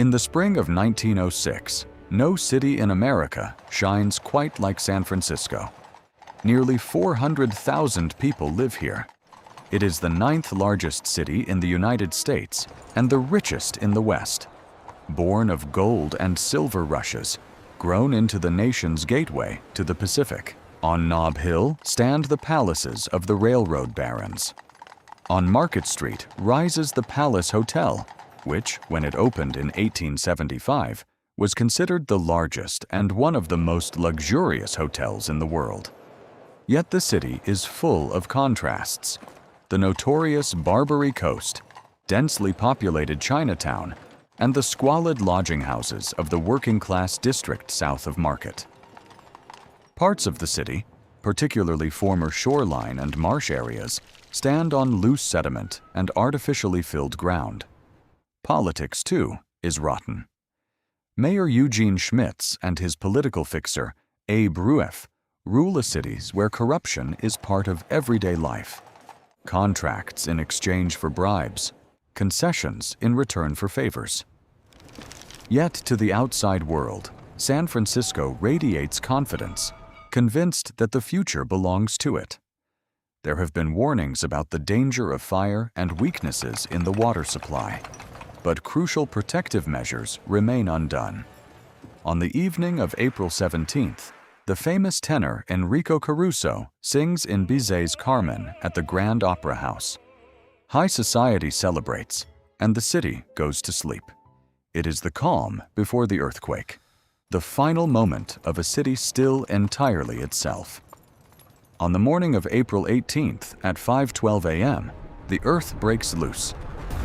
In the spring of 1906, no city in America shines quite like San Francisco. Nearly 400,000 people live here. It is the 9th largest city in the United States and the richest in the West. Born of gold and silver rushes, grown into the nation's gateway to the Pacific. On Nob Hill stand the palaces of the railroad barons. On Market Street rises the Palace Hotel, which, when it opened in 1875, was considered the largest and one of the most luxurious hotels in the world. Yet the city is full of contrasts. The notorious Barbary Coast, densely populated Chinatown, and the squalid lodging houses of the working-class district south of Market. Parts of the city, particularly former shoreline and marsh areas, stand on loose sediment and artificially filled ground. Politics, too, is rotten. Mayor Eugene Schmitz and his political fixer, Abe Rueff, rule a city where corruption is part of everyday life. Contracts in exchange for bribes, concessions in return for favors. Yet to the outside world, San Francisco radiates confidence, convinced that the future belongs to it. There have been warnings about the danger of fire and weaknesses in the water supply, but crucial protective measures remain undone. On the evening of April 17th, the famous tenor Enrico Caruso sings in Bizet's Carmen at the Grand Opera House. High society celebrates, and the city goes to sleep. It is the calm before the earthquake, the final moment of a city still entirely itself. On the morning of April 18th at 5:12 a.m., the earth breaks loose.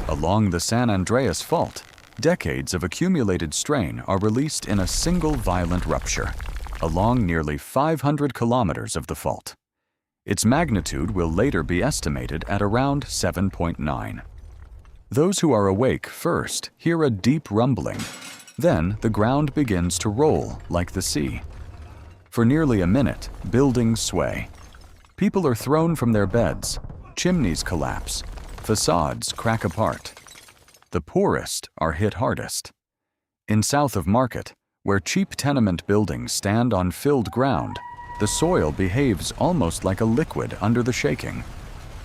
Along the San Andreas Fault, decades of accumulated strain are released in a single violent rupture, along nearly 500 kilometers of the fault. Its magnitude will later be estimated at around 7.9. Those who are awake first hear a deep rumbling. Then the ground begins to roll like the sea. For nearly a minute, buildings sway. People are thrown from their beds, chimneys collapse, facades crack apart. The poorest are hit hardest. In south of Market, where cheap tenement buildings stand on filled ground, the soil behaves almost like a liquid under the shaking.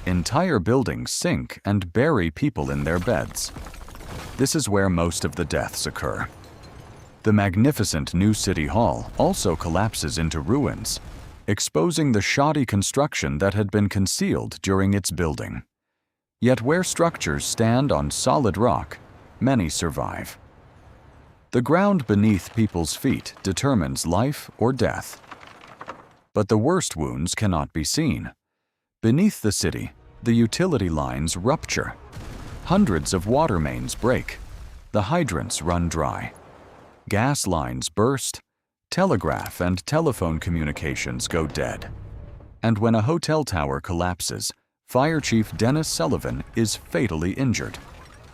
Entire buildings sink and bury people in their beds. This is where most of the deaths occur. The magnificent new City Hall also collapses into ruins, exposing the shoddy construction that had been concealed during its building. Yet where structures stand on solid rock, many survive. The ground beneath people's feet determines life or death. But the worst wounds cannot be seen. Beneath the city, the utility lines rupture. Hundreds of water mains break. The hydrants run dry. Gas lines burst. Telegraph and telephone communications go dead. And when a hotel tower collapses, Fire Chief Dennis Sullivan is fatally injured.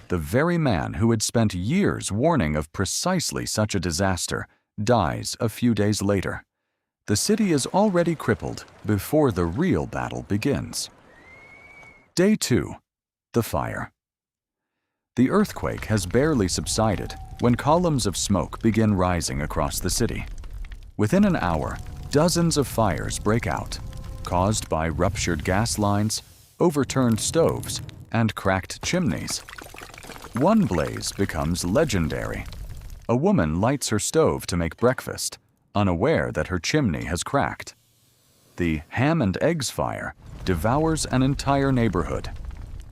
The very man who had spent years warning of precisely such a disaster dies a few days later. The city is already crippled before the real battle begins. Day 2. The fire. The earthquake has barely subsided when columns of smoke begin rising across the city. Within an hour, dozens of fires break out, caused by ruptured gas lines, overturned stoves, and cracked chimneys. One blaze becomes legendary. A woman lights her stove to make breakfast, unaware that her chimney has cracked. The ham and eggs fire devours an entire neighborhood.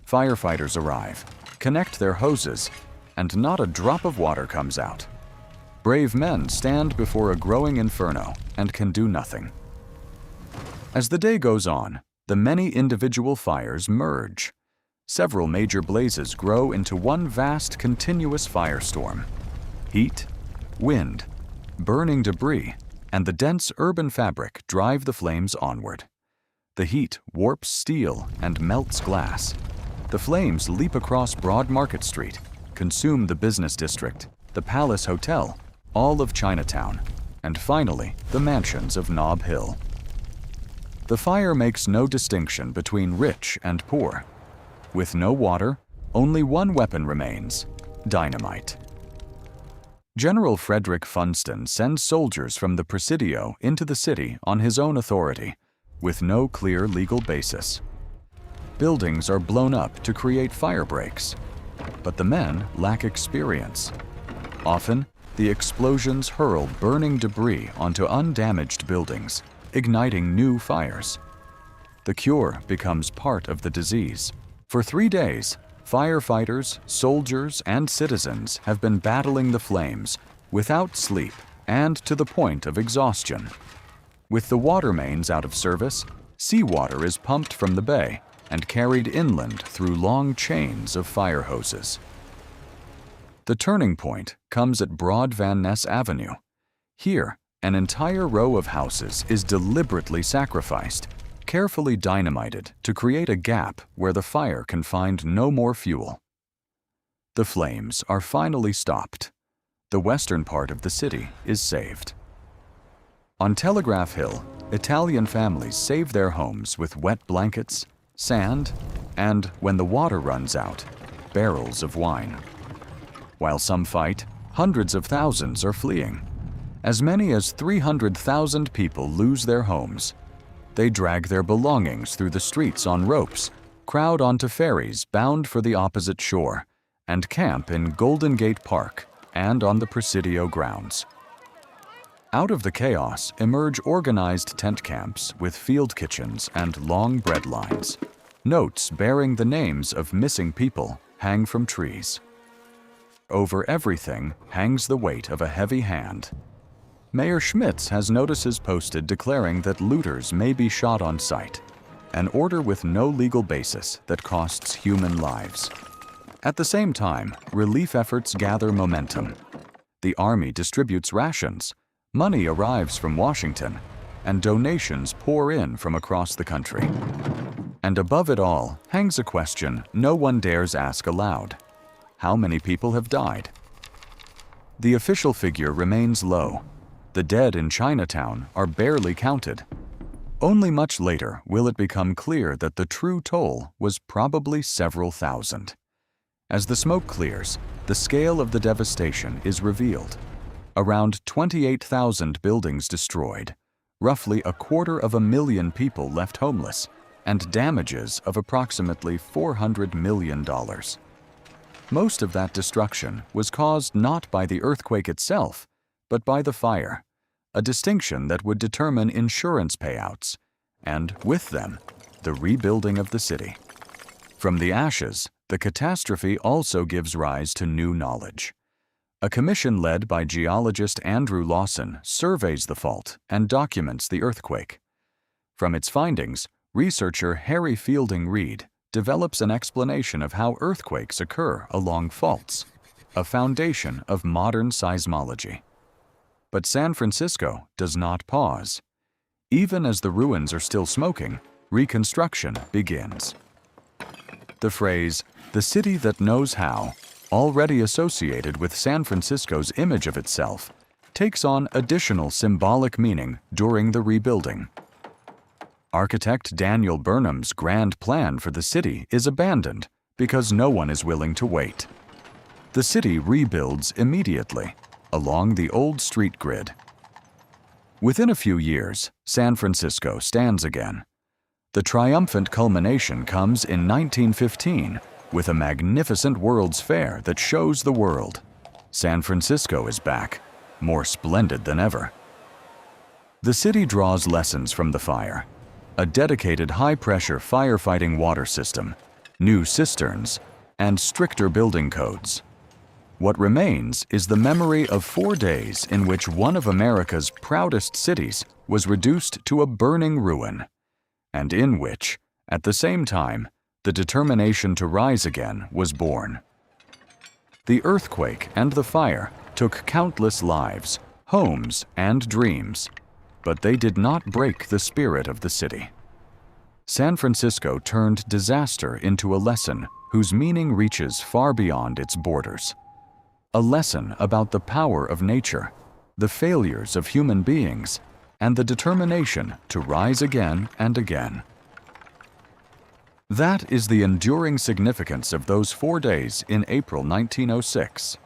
Firefighters arrive, connect their hoses, and not a drop of water comes out. Brave men stand before a growing inferno and can do nothing. As the day goes on, the many individual fires merge. Several major blazes grow into one vast continuous firestorm. Heat, wind, burning debris, and the dense urban fabric drive the flames onward. The heat warps steel and melts glass. The flames leap across Broad Market Street, consume the business district, the Palace Hotel, all of Chinatown, and finally, the mansions of Nob Hill. The fire makes no distinction between rich and poor. With no water, only one weapon remains: dynamite. General Frederick Funston sends soldiers from the Presidio into the city on his own authority, with no clear legal basis. Buildings are blown up to create fire breaks, but the men lack experience. Often, the explosions hurl burning debris onto undamaged buildings, igniting new fires. The cure becomes part of the disease. For 3 days, firefighters, soldiers, and citizens have been battling the flames without sleep and to the point of exhaustion. With the water mains out of service, seawater is pumped from the bay and carried inland through long chains of fire hoses. The turning point comes at Broad Van Ness Avenue. Here, an entire row of houses is deliberately sacrificed, carefully dynamited to create a gap where the fire can find no more fuel. The flames are finally stopped. The western part of the city is saved. On Telegraph Hill, Italian families save their homes with wet blankets, sand, and, when the water runs out, barrels of wine. While some fight, hundreds of thousands are fleeing. As many as 300,000 people lose their homes. They drag their belongings through the streets on ropes, crowd onto ferries bound for the opposite shore, and camp in Golden Gate Park and on the Presidio grounds. Out of the chaos emerge organized tent camps with field kitchens and long bread lines. Notes bearing the names of missing people hang from trees. Over everything hangs the weight of a heavy hand. Mayor Schmitz has notices posted declaring that looters may be shot on sight, an order with no legal basis that costs human lives. At the same time, relief efforts gather momentum. The Army distributes rations, money arrives from Washington, and donations pour in from across the country. And above it all hangs a question no one dares ask aloud. How many people have died? The official figure remains low. The dead in Chinatown are barely counted. Only much later will it become clear that the true toll was probably several thousand. As the smoke clears, the scale of the devastation is revealed. Around 28,000 buildings destroyed, roughly 250,000 people left homeless, and damages of approximately $400 million. Most of that destruction was caused not by the earthquake itself, but by the fire, a distinction that would determine insurance payouts, and with them, the rebuilding of the city. From the ashes, the catastrophe also gives rise to new knowledge. A commission led by geologist Andrew Lawson surveys the fault and documents the earthquake. From its findings, researcher Harry Fielding Reid develops an explanation of how earthquakes occur along faults, a foundation of modern seismology. But San Francisco does not pause. Even as the ruins are still smoking, reconstruction begins. The phrase, "the city that knows how," already associated with San Francisco's image of itself, takes on additional symbolic meaning during the rebuilding. Architect Daniel Burnham's grand plan for the city is abandoned because no one is willing to wait. The city rebuilds immediately, along the old street grid. Within a few years, San Francisco stands again. The triumphant culmination comes in 1915 with a magnificent World's Fair that shows the world. San Francisco is back, more splendid than ever. The city draws lessons from the fire. A dedicated high-pressure firefighting water system, new cisterns, and stricter building codes. What remains is the memory of 4 days in which one of America's proudest cities was reduced to a burning ruin, and in which, at the same time, the determination to rise again was born. The earthquake and the fire took countless lives, homes, and dreams, but they did not break the spirit of the city. San Francisco turned disaster into a lesson whose meaning reaches far beyond its borders. A lesson about the power of nature, the failures of human beings, and the determination to rise again and again. That is the enduring significance of those 4 days in April 1906.